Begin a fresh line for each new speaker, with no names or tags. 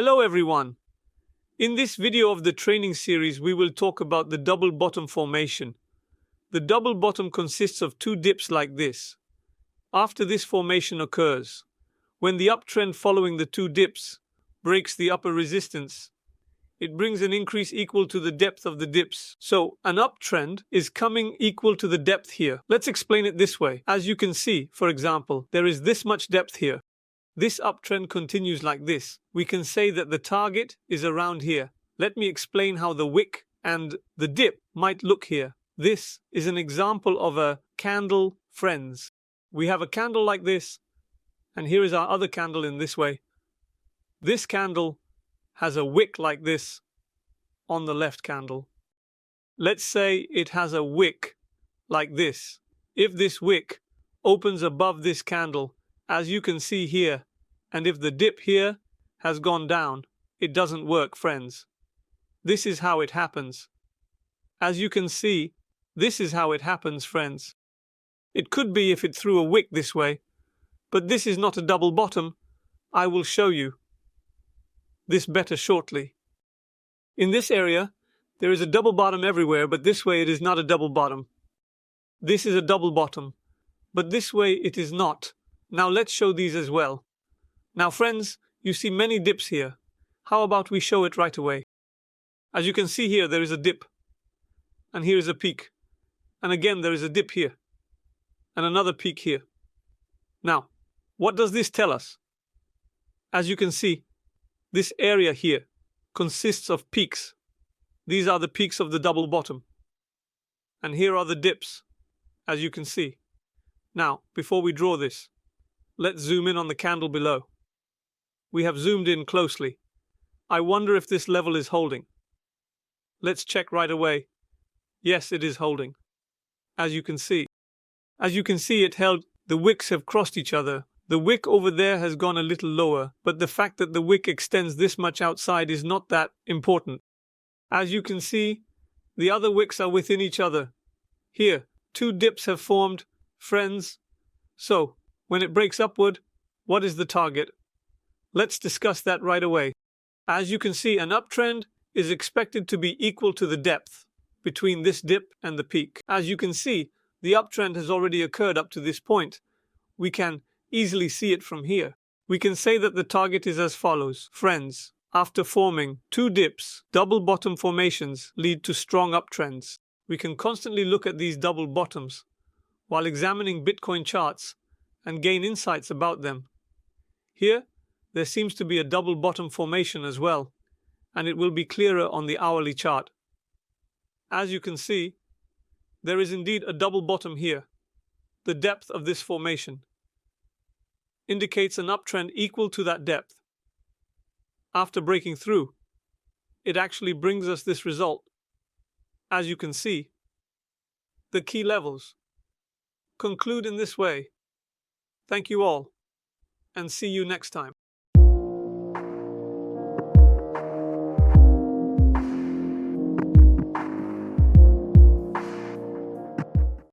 Hello everyone. In this video of the training series, we will talk about the double bottom formation. The double bottom consists of two dips like this. After this formation occurs, when the uptrend following the two dips breaks the upper resistance, it brings an increase equal to the depth of the dips. So an uptrend is coming equal to the depth here. Let's explain it this way. As you can see, for example, there is this much depth here. This uptrend continues like this. We can say that the target is around here. Let me explain how the wick and the dip might look here. This is an example of a candle, friends. We have a candle like this, and here is our other candle in this way. This candle has a wick like this on the left candle. Let's say it has a wick like this. If this wick opens above this candle, as you can see here, and if the dip here has gone down, it doesn't work, friends. This is how it happens. As you can see, this is how it happens, friends. It could be if it threw a wick this way, but this is not a double bottom. I will show you this better shortly. In this area, there is a double bottom everywhere, but this way it is not a double bottom. This is a double bottom, but this way it is not. Now let's show these as well. Now friends, you see many dips here. How about we show it right away? As you can see here, there is a dip. And here is a peak. And again, there is a dip here. And another peak here. Now, what does this tell us? As you can see, this area here consists of peaks. These are the peaks of the double bottom. And here are the dips, as you can see. Now, before we draw this, let's zoom in on the candle below. We have zoomed in closely. I wonder if this level is holding. Let's check right away. Yes, it is holding. As you can see. As you can see, it held. The wicks have crossed each other. The wick over there has gone a little lower, but the fact that the wick extends this much outside is not that important. As you can see, the other wicks are within each other. Here, two dips have formed, friends. So, when it breaks upward, what is the target? Let's discuss that right away. As you can see, an uptrend is expected to be equal to the depth between this dip and the peak. As you can see, the uptrend has already occurred up to this point. We can easily see it from here. We can say that the target is as follows. Friends, after forming two dips, double bottom formations lead to strong uptrends. We can constantly look at these double bottoms while examining Bitcoin charts and gain insights about them. Here, there seems to be a double bottom formation as well, and it will be clearer on the hourly chart. As you can see, there is indeed a double bottom here. The depth of this formation indicates an uptrend equal to that depth. After breaking through, it actually brings us this result. As you can see, the key levels conclude in this way. Thank you all, and see you next time.